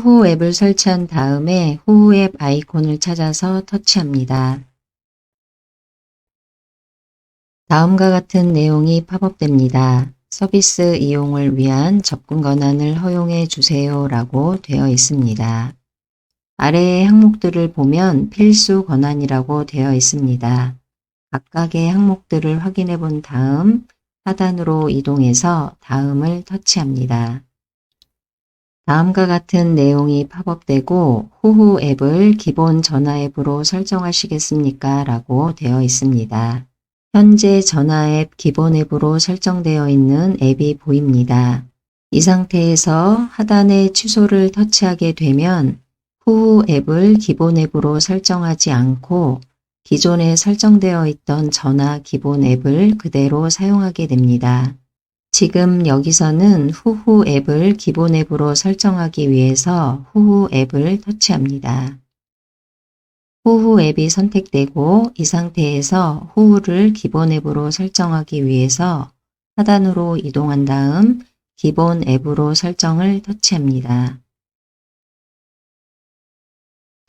호호 앱을 설치한 다음에 호호 앱 아이콘을 찾아서 터치합니다. 다음과 같은 내용이 팝업됩니다. 서비스 이용을 위한 접근 권한을 허용해 주세요 라고 되어 있습니다. 아래의 항목들을 보면 필수 권한이라고 되어 있습니다. 각각의 항목들을 확인해 본 다음 하단으로 이동해서 다음을 터치합니다. 다음과 같은 내용이 팝업되고 호호 앱을 기본 전화 앱으로 설정하시겠습니까? 라고 되어 있습니다. 현재 전화 앱 기본 앱으로 설정되어 있는 앱이 보입니다. 이 상태에서 하단에 취소를 터치하게 되면 호호 앱을 기본 앱으로 설정하지 않고 기존에 설정되어 있던 전화 기본 앱을 그대로 사용하게 됩니다. 지금 여기서는 호호 앱을 기본 앱으로 설정하기 위해서 호호 앱을 터치합니다. 호호 앱이 선택되고 이 상태에서 호호를 기본 앱으로 설정하기 위해서 하단으로 이동한 다음 기본 앱으로 설정을 터치합니다.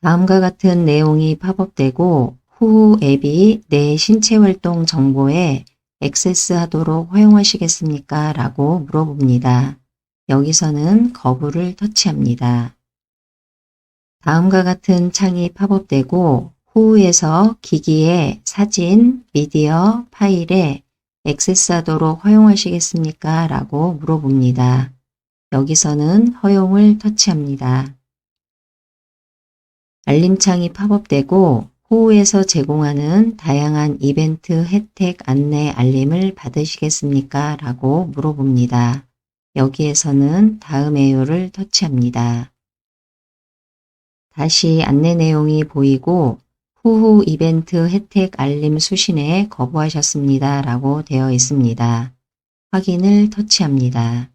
다음과 같은 내용이 팝업되고 호호 앱이 내 신체 활동 정보에 액세스하도록 허용하시겠습니까? 라고 물어봅니다. 여기서는 거부를 터치합니다. 다음과 같은 창이 팝업되고 호호에서 기기에 사진, 미디어, 파일에 액세스하도록 허용하시겠습니까? 라고 물어봅니다. 여기서는 허용을 터치합니다. 알림창이 팝업되고 호호에서 제공하는 다양한 이벤트 혜택 안내 알림을 받으시겠습니까? 라고 물어봅니다. 여기에서는 다음에요를 터치합니다. 다시 안내 내용이 보이고 호호 이벤트 혜택 알림 수신에 거부하셨습니다. 라고 되어 있습니다. 확인을 터치합니다.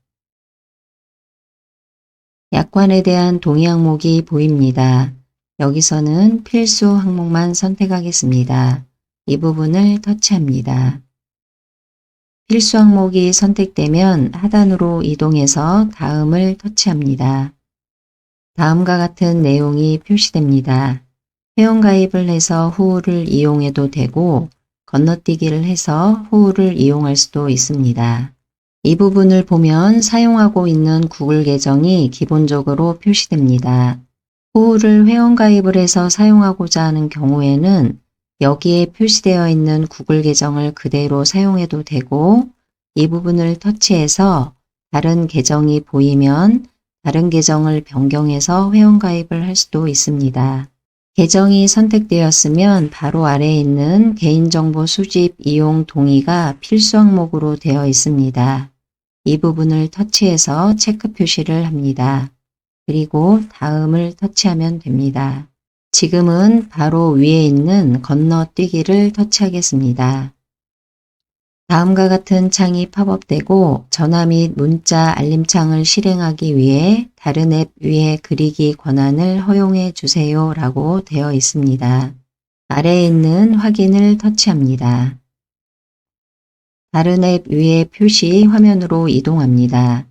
약관에 대한 동의 항목이 보입니다. 여기서는 필수 항목만 선택하겠습니다. 이 부분을 터치합니다. 필수 항목이 선택되면 하단으로 이동해서 다음을 터치합니다. 다음과 같은 내용이 표시됩니다. 회원가입을 해서 호호를 이용해도 되고 건너뛰기를 해서 호호를 이용할 수도 있습니다. 이 부분을 보면 사용하고 있는 구글 계정이 기본적으로 표시됩니다. 호호를 회원가입을 해서 사용하고자 하는 경우에는 여기에 표시되어 있는 구글 계정을 그대로 사용해도 되고 이 부분을 터치해서 다른 계정이 보이면 다른 계정을 변경해서 회원가입을 할 수도 있습니다. 계정이 선택되었으면 바로 아래에 있는 개인정보 수집 이용 동의가 필수 항목으로 되어 있습니다. 이 부분을 터치해서 체크 표시를 합니다. 그리고 다음을 터치하면 됩니다. 지금은 바로 위에 있는 건너뛰기를 터치하겠습니다. 다음과 같은 창이 팝업되고 전화 및 문자 알림창을 실행하기 위해 다른 앱 위에 그리기 권한을 허용해 주세요 라고 되어 있습니다. 아래에 있는 확인을 터치합니다. 다른 앱 위에 표시 화면으로 이동합니다.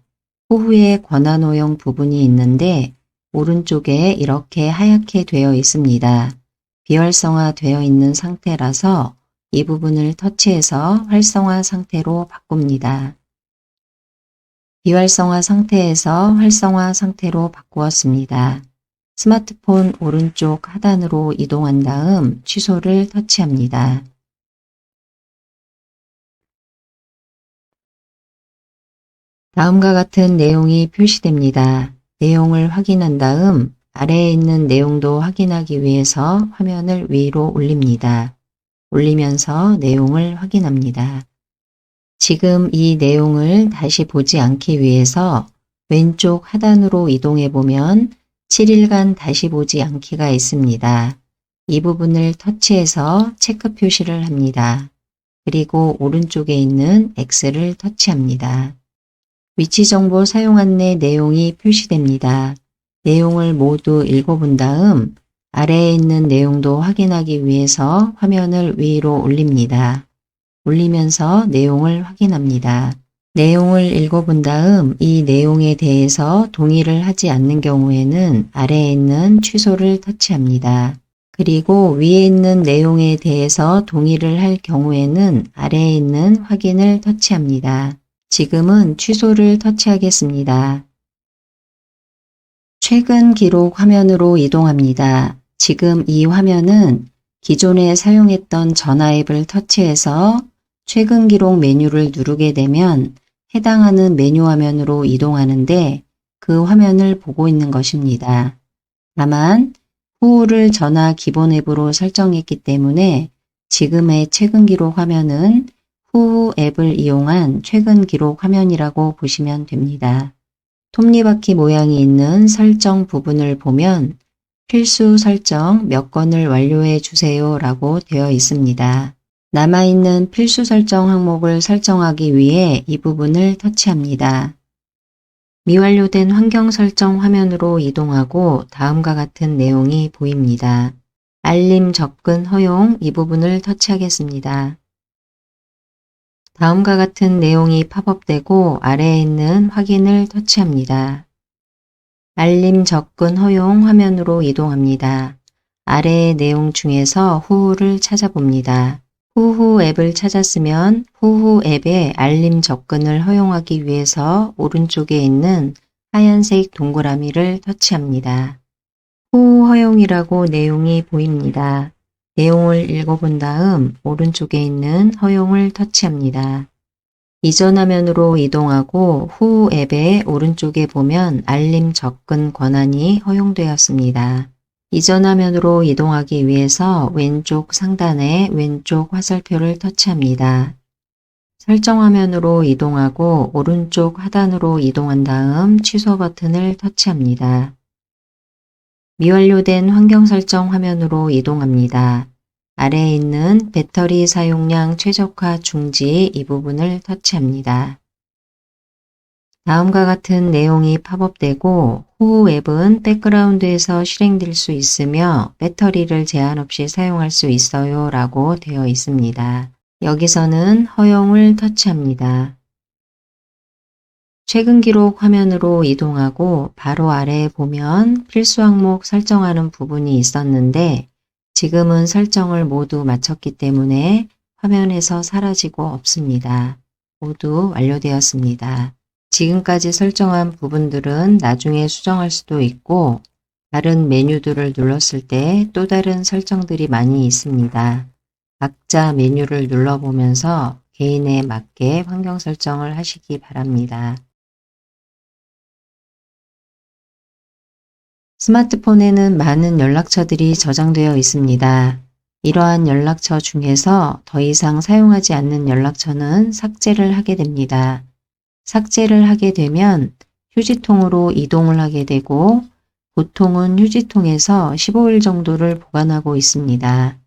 호후에 권한 허용 부분이 있는데 오른쪽에 이렇게 하얗게 되어 있습니다. 비활성화 되어 있는 상태라서 이 부분을 터치해서 활성화 상태로 바꿉니다. 비활성화 상태에서 활성화 상태로 바꾸었습니다. 스마트폰 오른쪽 하단으로 이동한 다음 취소를 터치합니다. 다음과 같은 내용이 표시됩니다. 내용을 확인한 다음 아래에 있는 내용도 확인하기 위해서 화면을 위로 올립니다. 올리면서 내용을 확인합니다. 지금 이 내용을 다시 보지 않기 위해서 왼쪽 하단으로 이동해 보면 7일간 다시 보지 않기가 있습니다. 이 부분을 터치해서 체크 표시를 합니다. 그리고 오른쪽에 있는 X를 터치합니다. 위치정보 사용 안내 내용이 표시됩니다. 내용을 모두 읽어본 다음 아래에 있는 내용도 확인하기 위해서 화면을 위로 올립니다. 올리면서 내용을 확인합니다. 내용을 읽어본 다음 이 내용에 대해서 동의를 하지 않는 경우에는 아래에 있는 취소를 터치합니다. 그리고 위에 있는 내용에 대해서 동의를 할 경우에는 아래에 있는 확인을 터치합니다. 지금은 취소를 터치하겠습니다. 최근 기록 화면으로 이동합니다. 지금 이 화면은 기존에 사용했던 전화 앱을 터치해서 최근 기록 메뉴를 누르게 되면 해당하는 메뉴 화면으로 이동하는데 그 화면을 보고 있는 것입니다. 다만 후후를 전화 기본 앱으로 설정했기 때문에 지금의 최근 기록 화면은 후후 앱을 이용한 최근 기록 화면이라고 보시면 됩니다. 톱니바퀴 모양이 있는 설정 부분을 보면 필수 설정 몇 건을 완료해 주세요 라고 되어 있습니다. 남아있는 필수 설정 항목을 설정하기 위해 이 부분을 터치합니다. 미완료된 환경 설정 화면으로 이동하고 다음과 같은 내용이 보입니다. 알림 접근 허용 이 부분을 터치하겠습니다. 다음과 같은 내용이 팝업되고 아래에 있는 확인을 터치합니다. 알림 접근 허용 화면으로 이동합니다. 아래의 내용 중에서 후후를 찾아봅니다. 후후 앱을 찾았으면 후후 앱에 알림 접근을 허용하기 위해서 오른쪽에 있는 하얀색 동그라미를 터치합니다. 후후 허용이라고 내용이 보입니다. 내용을 읽어본 다음 오른쪽에 있는 허용을 터치합니다. 이전 화면으로 이동하고 후후 앱의 오른쪽에 보면 알림 접근 권한이 허용되었습니다. 이전 화면으로 이동하기 위해서 왼쪽 상단에 왼쪽 화살표를 터치합니다. 설정 화면으로 이동하고 오른쪽 하단으로 이동한 다음 취소 버튼을 터치합니다. 미완료된 환경 설정 화면으로 이동합니다. 아래에 있는 배터리 사용량 최적화 중지 이 부분을 터치합니다. 다음과 같은 내용이 팝업되고 후후 앱은 백그라운드에서 실행될 수 있으며 배터리를 제한 없이 사용할 수 있어요 라고 되어 있습니다. 여기서는 허용을 터치합니다. 최근 기록 화면으로 이동하고 바로 아래에 보면 필수 항목 설정하는 부분이 있었는데 지금은 설정을 모두 마쳤기 때문에 화면에서 사라지고 없습니다. 모두 완료되었습니다. 지금까지 설정한 부분들은 나중에 수정할 수도 있고 다른 메뉴들을 눌렀을 때 또 다른 설정들이 많이 있습니다. 각자 메뉴를 눌러보면서 개인에 맞게 환경 설정을 하시기 바랍니다. 스마트폰에는 많은 연락처들이 저장되어 있습니다. 이러한 연락처 중에서 더 이상 사용하지 않는 연락처는 삭제를 하게 됩니다. 삭제를 하게 되면 휴지통으로 이동을 하게 되고 보통은 휴지통에서 15일 정도를 보관하고 있습니다.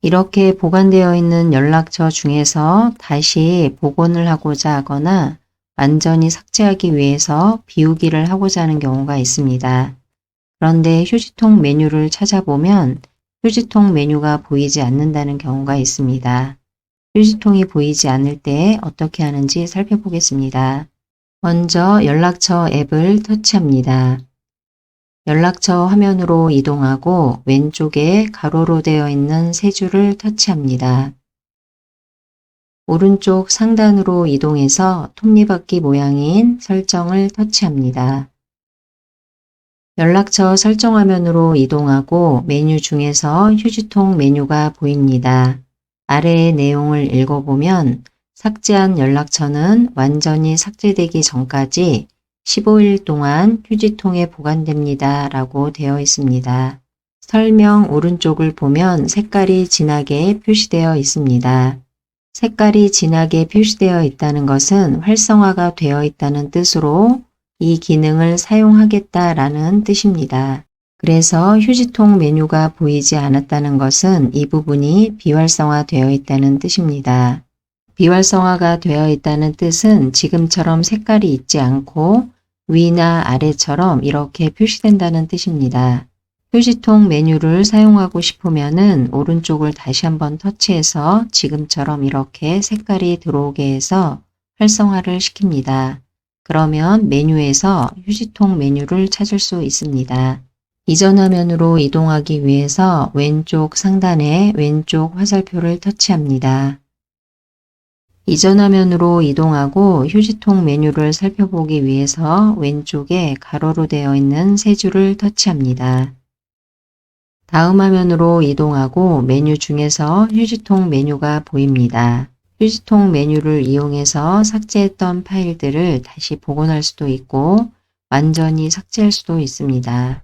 이렇게 보관되어 있는 연락처 중에서 다시 복원을 하고자 하거나 완전히 삭제하기 위해서 비우기를 하고자 하는 경우가 있습니다. 그런데 휴지통 메뉴를 찾아보면 휴지통 메뉴가 보이지 않는다는 경우가 있습니다. 휴지통이 보이지 않을 때 어떻게 하는지 살펴보겠습니다. 먼저 연락처 앱을 터치합니다. 연락처 화면으로 이동하고 왼쪽에 가로로 되어 있는 세 줄을 터치합니다. 오른쪽 상단으로 이동해서 톱니바퀴 모양인 설정을 터치합니다. 연락처 설정 화면으로 이동하고 메뉴 중에서 휴지통 메뉴가 보입니다. 아래의 내용을 읽어보면 삭제한 연락처는 완전히 삭제되기 전까지 15일 동안 휴지통에 보관됩니다 라고 되어 있습니다. 설명 오른쪽을 보면 색깔이 진하게 표시되어 있습니다. 색깔이 진하게 표시되어 있다는 것은 활성화가 되어 있다는 뜻으로 이 기능을 사용하겠다라는 뜻입니다. 그래서 휴지통 메뉴가 보이지 않았다는 것은 이 부분이 비활성화되어 있다는 뜻입니다. 비활성화가 되어 있다는 뜻은 지금처럼 색깔이 있지 않고 위나 아래처럼 이렇게 표시된다는 뜻입니다. 휴지통 메뉴를 사용하고 싶으면은 오른쪽을 다시 한번 터치해서 지금처럼 이렇게 색깔이 들어오게 해서 활성화를 시킵니다. 그러면 메뉴에서 휴지통 메뉴를 찾을 수 있습니다. 이전 화면으로 이동하기 위해서 왼쪽 상단에 왼쪽 화살표를 터치합니다. 이전 화면으로 이동하고 휴지통 메뉴를 살펴보기 위해서 왼쪽에 가로로 되어 있는 세 줄을 터치합니다. 다음 화면으로 이동하고 메뉴 중에서 휴지통 메뉴가 보입니다. 휴지통 메뉴를 이용해서 삭제했던 파일들을 다시 복원할 수도 있고 완전히 삭제할 수도 있습니다.